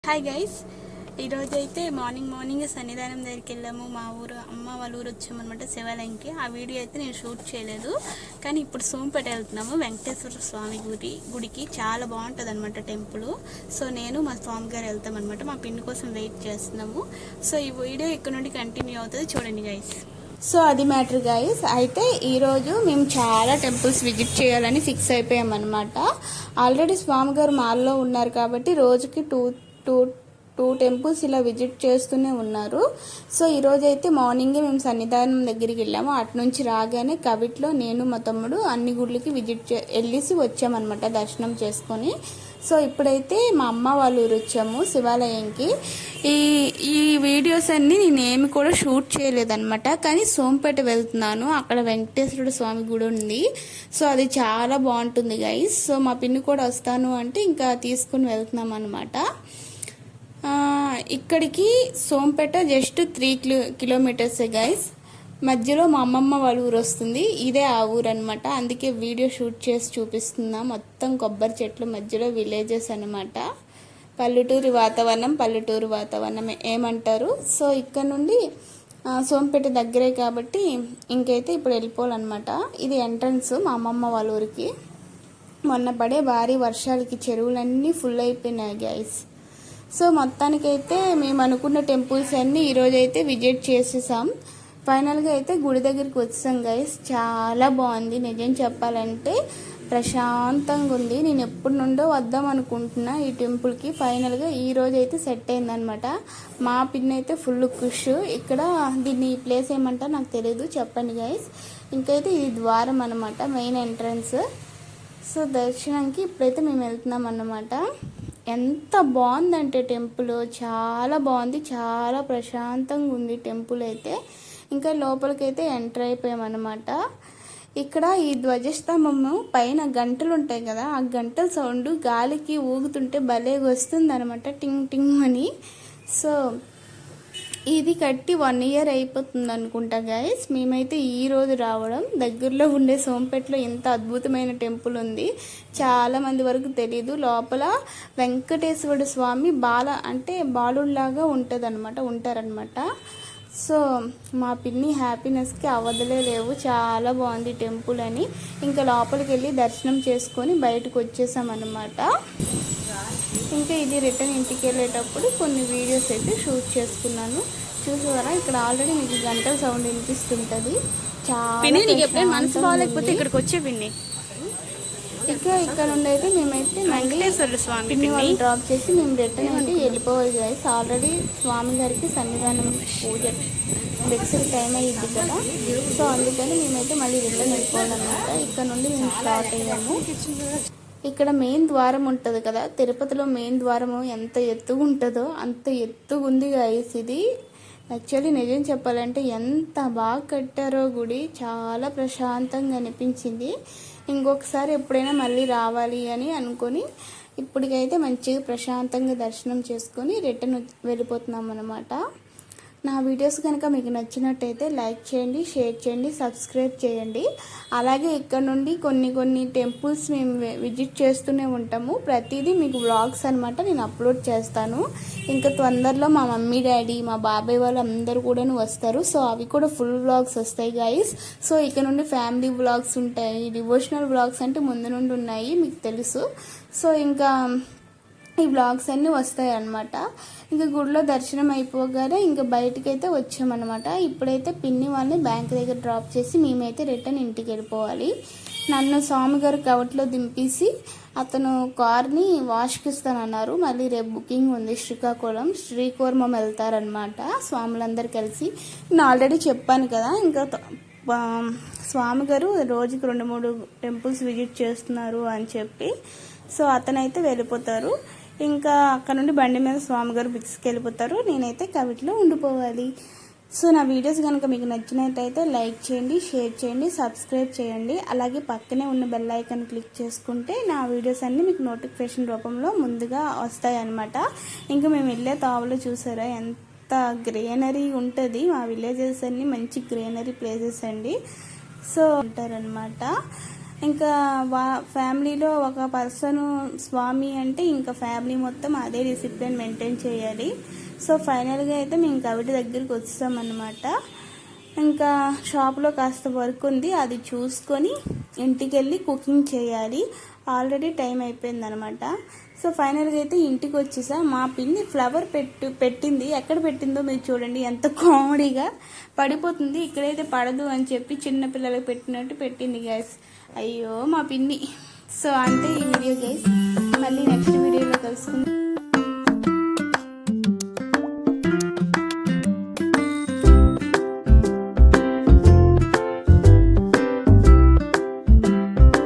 Hi guys, ఈరోజైతే morning సన్నిధానం దగ్గరికి వెళ్ళాము. మా ఊరు అమ్మ వాళ్ళ ఊరు వచ్చామన్నమాట శివాలయంకి. ఆ వీడియో అయితే నేను షూట్ చేయలేదు, కానీ ఇప్పుడు సోంపేట వెళ్తున్నాము. వెంకటేశ్వర స్వామి గుడికి చాలా బాగుంటుంది అనమాట టెంపుల్. సో నేను మా స్వామి గారు వెళ్తాం అనమాట. మా పిన్ని కోసం వెయిట్ చేస్తున్నాము. సో ఈ వీడియో ఇక్కడ నుండి కంటిన్యూ అవుతుంది, చూడండి గైస్. సో అది మ్యాటర్ గైస్. అయితే ఈరోజు మేము చాలా టెంపుల్స్ విజిట్ చేయాలని ఫిక్స్ అయిపోయామన్నమాట. ఆల్రెడీ స్వామి గారు మాల్లో ఉన్నారు కాబట్టి రోజుకి టూ టెంపుల్స్ ఇలా విజిట్ చేస్తూనే ఉన్నారు. సో ఈరోజైతే మార్నింగే మేము సన్నిధానం దగ్గరికి వెళ్ళాము. అటు నుంచి రాగానే కవిట్లో నేను మా తమ్ముడు అన్ని గుళ్ళకి వెళ్ళేసి వచ్చామన్నమాట దర్శనం చేసుకొని. సో ఇప్పుడైతే మా అమ్మ వాళ్ళ ఊరు వచ్చాము శివాలయంకి. ఈ వీడియోస్ అన్నీ నేనేమి కూడా షూట్ చేయలేదన్నమాట, కానీ సోంపేట వెళ్తున్నాను. అక్కడ వెంకటేశ్వర స్వామి గుడి ఉంది. సో అది చాలా బాగుంటుంది గైస్. సో మా పిన్ని కూడా వస్తాను అంటే ఇంకా తీసుకుని వెళ్తున్నాం అనమాట. ఇక్కడికి సోంపేట జస్ట్ 3 కిలోమీటర్సే గైస్. మధ్యలో మా అమ్మమ్మ వాళ్ళ ఊరు వస్తుంది. ఇదే ఆ ఊరు అనమాట. అందుకే వీడియో షూట్ చేసి చూపిస్తున్నా. మొత్తం కొబ్బరి చెట్లు మధ్యలో విలేజెస్ అనమాట. పల్లెటూరు వాతావరణం ఏమంటారు. సో ఇక్కడ నుండి సోంపేట దగ్గరే కాబట్టి ఇంకైతే ఇప్పుడు వెళ్ళిపోవాలన్నమాట. ఇది ఎంట్రన్స్ మా అమ్మమ్మ వాళ్ళ ఊరికి. మొన్న పడే భారీ వర్షాలకి చెరువులన్నీ ఫుల్ అయిపోయినాయి గైస్. సో మొత్తానికైతే మేము అనుకున్న టెంపుల్స్ అన్నీ ఈరోజైతే విజిట్ చేసేసాం. ఫైనల్గా అయితే గుడి దగ్గరికి వచ్చాం గైస్. చాలా బాగుంది, నిజం చెప్పాలంటే ప్రశాంతంగా ఉంది. నేను ఎప్పటి నుండో వద్దాం అనుకుంటున్నా ఈ టెంపుల్కి. ఫైనల్గా ఈ రోజు అయితే సెట్ అయిందనమాట. మా పిన్ అయితే ఫుల్ ఖుష్. ఇక్కడ దీన్ని ఈ ప్లేస్ ఏమంటారో నాకు తెలియదు, చెప్పండి గైస్. ఇంకైతే ఇది ద్వారం అనమాట, మెయిన్ ఎంట్రన్స్. సో దర్శనానికి ఇప్పుడైతే మేము వెళ్తున్నాం అన్నమాట. ఎంత బాగుందంటే టెంపుల్ చాలా బాగుంది, చాలా ప్రశాంతంగా ఉంది టెంపుల్ అయితే. ఇంకా లోపలికైతే ఎంటర్ అయిపోయామన్నమాట. ఇక్కడ ఈ ధ్వజస్తంభము పైన గంటలు ఉంటాయి కదా, ఆ గంటల సౌండ్ గాలికి ఊగుతుంటే భలే వస్తుంది అనమాట, టింగ్ టింగ్ అని. సో ఇది కట్టి 1 ఇయర్ అయిపోతుంది అనుకుంటా గైస్. మేమైతే ఈ రోజు రావడం. దగ్గరలో ఉండే సోంపేటలో ఇంత అద్భుతమైన టెంపుల్ ఉంది, చాలా మంది వరకు తెలీదు. లోపల వెంకటేశ్వర స్వామి బాలుడిలాగా ఉంటారనమాట. సో మా పిన్ని హ్యాపీనెస్కి అవధలే లేవు, చాలా బాగుంది టెంపుల్ అని. ఇంకా లోపలికి వెళ్ళి దర్శనం చేసుకొని బయటకు వచ్చేసామన్నమాట. ఇంకా ఇది రిటర్న్ ఇంటికి వెళ్ళేటప్పుడు కొన్ని వీడియోస్ అయితే షూట్ చేసుకున్నాను. చూసారా, ఇక్కడ ఆల్రెడీ మీకు గంటల సౌండ్ వినిపిస్తుంటుంది. చాలా మనసు బాగాలేకపోతే ఇక్కడికి వచ్చే పిన్ని. ఇక ఇక్కడ నుండి అయితే మేమైతే వెంకటేశ్వర స్వామి వాళ్ళు డ్రాప్ చేసి మేము రిటర్న్ అయితే వెళ్ళిపోవాలి గైస్. ఆల్రెడీ స్వామి గారికి సన్నిధానం పూజ బెక్సల్ టైం అయ్యింది కదా. సో అందుకని మేమైతే మళ్ళీ రిటర్న్ వెళ్ళిపోవాలన్నమాట. ఇక్కడ నుండి మేము స్టార్ట్ అయ్యాము. ఇక్కడ మెయిన్ ద్వారం ఉంటుంది కదా, తిరుపతిలో మెయిన్ ద్వారము ఎంత ఎత్తుగా ఉంటుందో అంత ఎత్తుగా ఉంది గైస్ ఇది. యాక్చువల్లీ నిజం చెప్పాలంటే ఎంత బాగా కట్టారో గుడి, చాలా ప్రశాంతంగా అనిపించింది. ఇంకొకసారి ఎప్పుడైనా మళ్ళీ రావాలి అని అనుకొని ఇప్పటికైతే మంచిగా ప్రశాంతంగా దర్శనం చేసుకొని రిటర్న్ వెళ్ళిపోతున్నాం అన్నమాట. నా వీడియోస్ కనుక మీకు నచ్చినట్టయితే లైక్ చేయండి, షేర్ చేయండి, సబ్స్క్రైబ్ చేయండి. అలాగే ఇక్కడ నుండి కొన్ని టెంపుల్స్ మేము విజిట్ చేస్తూనే ఉంటాము. ప్రతిదీ మీకు వ్లాగ్స్ అనమాట నేను అప్లోడ్ చేస్తాను. ఇంకా తొందరలో మా మమ్మీ డాడీ మా బాబాయ్ వాళ్ళు అందరూ కూడా వస్తారు. సో అవి కూడా ఫుల్ వ్లాగ్స్ వస్తాయి గైస్. సో ఇక్కడ నుండి ఫ్యామిలీ వ్లాగ్స్ ఉంటాయి, డివోషనల్ వ్లాగ్స్ అంటే ముందు నుండి ఉన్నాయి మీకు తెలుసు. సో ఇంకా ఈ వ్లాగ్స్ అన్నీ వస్తాయి అన్నమాట. ఇంకా గుడిలో దర్శనం అయిపోగానే ఇంకా బయటకు అయితే వచ్చామన్నమాట. ఇప్పుడైతే పిన్ని వాళ్ళని బ్యాంక్ దగ్గర డ్రాప్ చేసి మేమైతే రిటర్న్ ఇంటికి వెళ్ళిపోవాలి. నన్ను స్వామి గారు కవట్లో దింపేసి అతను కార్ని వాష్కి ఇస్తానన్నారు. మళ్ళీ రేపు బుకింగ్ ఉంది, శ్రీకాకుళం వెళ్తారనమాట స్వాములందరూ కలిసి. నేను ఆల్రెడీ చెప్పాను కదా, ఇంకా స్వామి గారు రోజుకి 2-3 టెంపుల్స్ విజిట్ చేస్తున్నారు అని చెప్పి. సో అతనైతే వెళ్ళిపోతారు. ఇంకా అక్కడ నుండి బండి మీద స్వామి గారు బిక్స్కి వెళ్ళిపోతారు. నేనైతే కవిట్లో ఉండిపోవాలి. సో నా వీడియోస్ కనుక మీకు నచ్చినట్టయితే లైక్ చేయండి, షేర్ చేయండి, సబ్స్క్రైబ్ చేయండి. అలాగే పక్కనే ఉన్న బెల్ ఐకాన్ క్లిక్ చేసుకుంటే నా వీడియోస్ అన్నీ మీకు నోటిఫికేషన్ రూపంలో ముందుగా వస్తాయి అన్నమాట. ఇంకా మేము వెళ్ళే తావలో చూసారా ఎంత గ్రీనరీ ఉంటుంది. మా విలేజెస్ అన్నీ మంచి గ్రీనరీ ప్లేసెస్ అండి. సో ఉంటారనమాట. ఇంకా ఫ్యామిలీలో ఒక పర్సన్ స్వామి అంటే ఇంకా ఫ్యామిలీ మొత్తం అదే డిసిప్లిన్ మెయింటైన్ చేయాలి. సో ఫైనల్గా అయితే మేము కవిటి దగ్గరికి వచ్చామన్నమాట. ఇంకా షాప్లో కాస్త వర్క్ ఉంది, అది చూసుకొని ఇంటికి వెళ్ళి కుకింగ్ చేయాలి. ఆల్రెడీ టైం అయిపోయిందనమాట. సో ఫైనల్గా అయితే ఇంటికి వచ్చేసా. మా పిన్ని ఫ్లవర్ పెట్టింది, ఎక్కడ పెట్టిందో మీరు చూడండి, ఎంత కామెడీగా పడిపోతుంది. ఇక్కడైతే పడదు అని చెప్పి చిన్న పిల్లలకు పెట్టినట్టు పెట్టింది గైస్. అయ్యో మా పిన్ని. సో అంటే ఈ వీడియో గైస్, మళ్ళీ నెక్స్ట్ వీడియోలో కలుసుకుందాం.